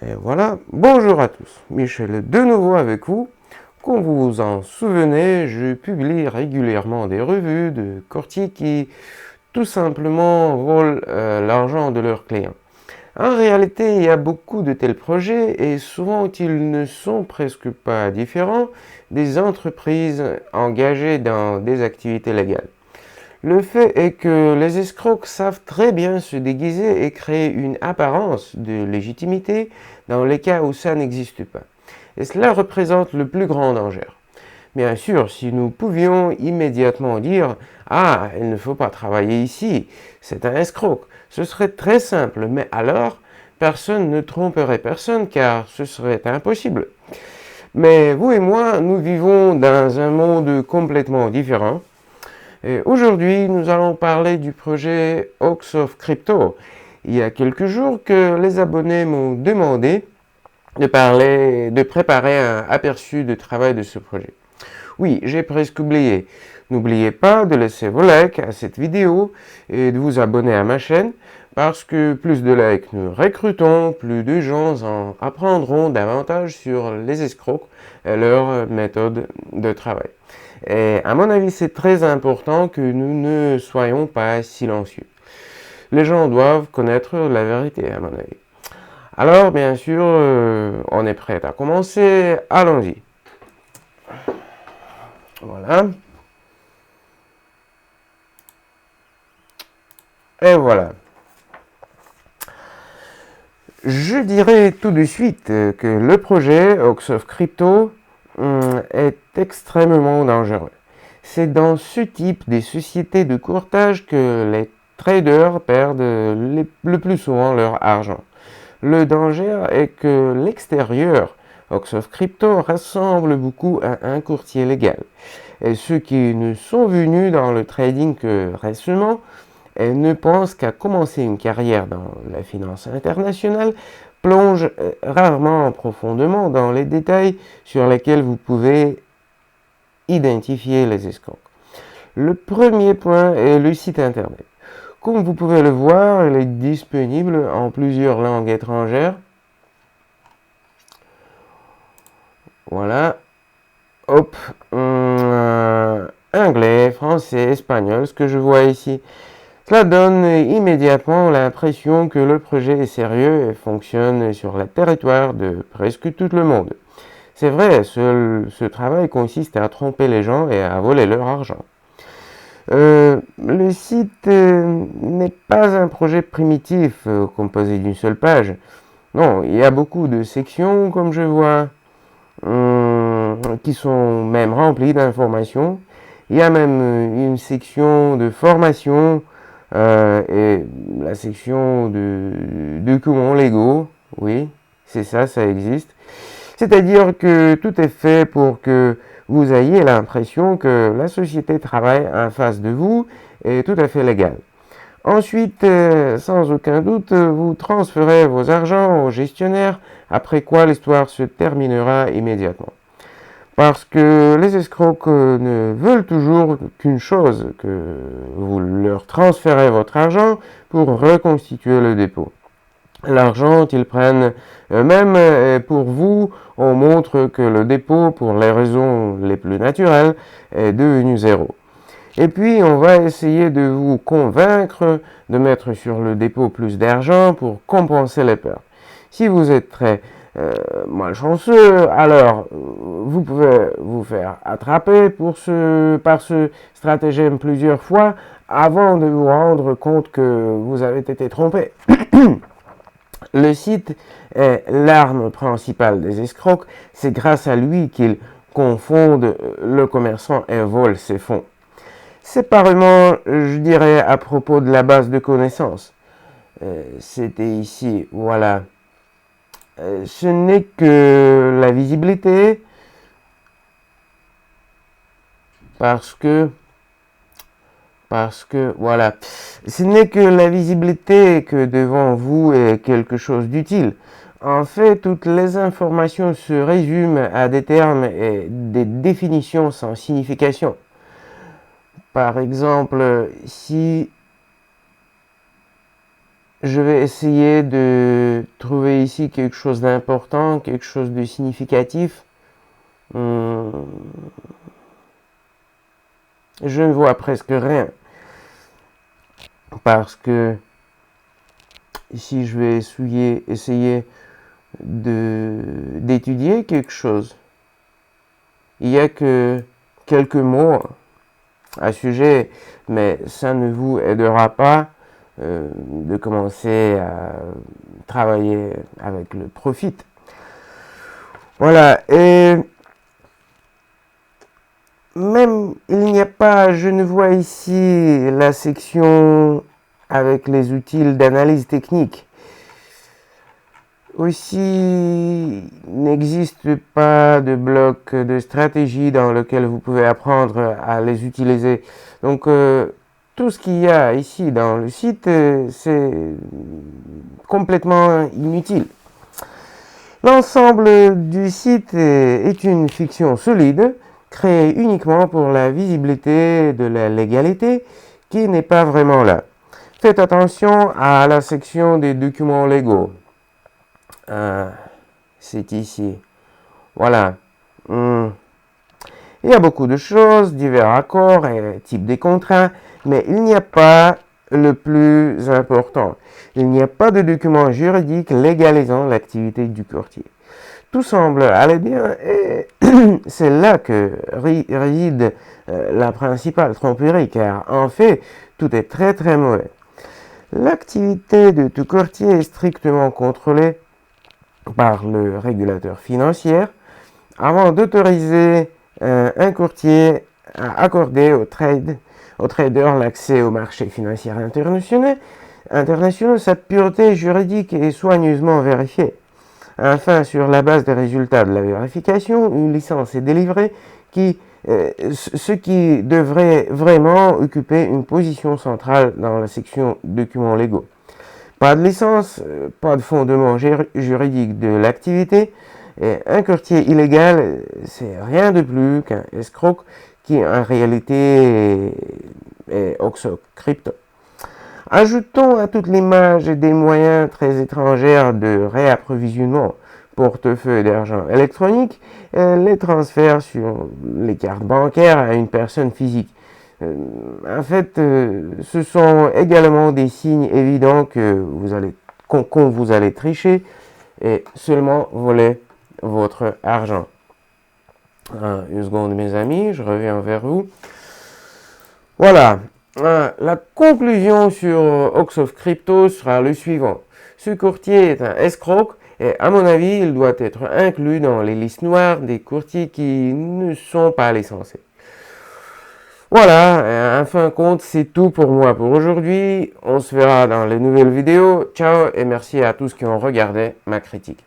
Et voilà, bonjour à tous, Michel de nouveau avec vous. Comme vous vous en souvenez, je publie régulièrement des revues de courtiers qui tout simplement volent l'argent de leurs clients. En réalité, il y a beaucoup de tels projets et souvent ils ne sont presque pas différents des entreprises engagées dans des activités légales. Le fait est que les escrocs savent très bien se déguiser et créer une apparence de légitimité dans les cas où ça n'existe pas. Et cela représente le plus grand danger. Bien sûr, si nous pouvions immédiatement dire « Ah, il ne faut pas travailler ici, c'est un escroc », ce serait très simple, mais alors personne ne tromperait personne car ce serait impossible. Mais vous et moi, nous vivons dans un monde complètement différent. Et aujourd'hui, nous allons parler du projet Hawks of Crypto. Il y a quelques jours que les abonnés m'ont demandé de préparer un aperçu de travail de ce projet. Oui, j'ai presque oublié. N'oubliez pas de laisser vos likes à cette vidéo et de vous abonner à ma chaîne parce que plus de likes nous recrutons, plus de gens en apprendront davantage sur les escrocs et leur méthode de travail. Et à mon avis, c'est très important que nous ne soyons pas silencieux. Les gens doivent connaître la vérité, à mon avis. Alors, bien sûr, on est prêt à commencer. Allons-y. Voilà. Et voilà. Je dirais tout de suite que le projet Hawks of Crypto est extrêmement dangereux. C'est dans ce type de sociétés de courtage que les traders perdent le plus souvent leur argent. Le danger est que l'extérieur, Hawks of Crypto, ressemble beaucoup à un courtier légal. Et ceux qui ne sont venus dans le trading que récemment et ne pensent qu'à commencer une carrière dans la finance internationale plongent rarement profondément dans les détails sur lesquels vous pouvez identifier les escrocs. Le premier point est le site internet. Comme vous pouvez le voir, il est disponible en plusieurs langues étrangères. Voilà. Hop. Anglais, français, espagnol, ce que je vois ici. Cela donne immédiatement l'impression que le projet est sérieux et fonctionne sur le territoire de presque tout le monde. C'est vrai, ce travail consiste à tromper les gens et à voler leur argent. Le site n'est pas un projet primitif composé d'une seule page. Non, il y a beaucoup de sections, comme je vois, qui sont même remplies d'informations. Il y a même une section de formation et la section de documents légaux. Oui, c'est ça, ça existe. C'est-à-dire que tout est fait pour que vous ayez l'impression que la société travaille en face de vous est tout à fait légale. Ensuite, sans aucun doute, vous transférez vos argents au gestionnaire, après quoi l'histoire se terminera immédiatement. Parce que les escrocs ne veulent toujours qu'une chose, que vous leur transférez votre argent pour reconstituer le dépôt. L'argent qu'ils prennent eux-mêmes pour vous, on montre que le dépôt, pour les raisons les plus naturelles, est devenu zéro. Et puis, on va essayer de vous convaincre de mettre sur le dépôt plus d'argent pour compenser les pertes. Si vous êtes très malchanceux, alors vous pouvez vous faire attraper par ce stratagème plusieurs fois avant de vous rendre compte que vous avez été trompé. Le site est l'arme principale des escrocs. C'est grâce à lui qu'ils confondent le commerçant et volent ses fonds. Séparément, je dirais à propos de la base de connaissances. C'était ici, voilà. Ce n'est que la visibilité parce que, voilà. Ce n'est que la visibilité que devant vous est quelque chose d'utile. En fait, toutes les informations se résument à des termes et des définitions sans signification. Par exemple, si je vais essayer de trouver ici quelque chose d'important, quelque chose de significatif? Je ne vois presque rien. Parce que si je vais essayer d'étudier quelque chose, il n'y a que quelques mots à sujet, mais ça ne vous aidera pas de commencer à travailler avec le profit. Voilà, et même il n'y a pas, je ne vois ici la section avec les outils d'analyse technique. Aussi, n'existe pas de bloc de stratégie dans lequel vous pouvez apprendre à les utiliser. Donc, tout ce qu'il y a ici dans le site, c'est complètement inutile. L'ensemble du site est une fiction solide, créée uniquement pour la visibilité de la légalité, qui n'est pas vraiment là. Faites attention à la section des documents légaux. C'est ici. Voilà. Il y a beaucoup de choses, divers accords et types de contrats, mais il n'y a pas le plus important. Il n'y a pas de document juridique légalisant l'activité du courtier. Tout semble aller bien et c'est là que réside la principale tromperie, car en fait, tout est très très mauvais. L'activité de tout courtier est strictement contrôlée par le régulateur financier avant d'autoriser un courtier à accorder aux traders l'accès au marché financier international, sa pureté juridique est soigneusement vérifiée. Enfin, sur la base des résultats de la vérification, une licence est délivrée ce qui devrait vraiment occuper une position centrale dans la section documents légaux. Pas de licence, pas de fondement juridique de l'activité. Et un courtier illégal, c'est rien de plus qu'un escroc qui en réalité est Oxo Crypto. Ajoutons à toute l'image des moyens très étrangers de réapprovisionnement, portefeuille d'argent électronique, les transferts sur les cartes bancaires à une personne physique. En fait, ce sont également des signes évidents qu'on vous allez tricher et seulement voler votre argent. Une seconde, mes amis, je reviens vers vous. Voilà. La conclusion sur Oxo Crypto sera le suivant. Ce courtier est un escroc et à mon avis, il doit être inclus dans les listes noires des courtiers qui ne sont pas licenciés. Voilà, en fin de compte, c'est tout pour moi pour aujourd'hui. On se verra dans les nouvelles vidéos. Ciao et merci à tous qui ont regardé ma critique.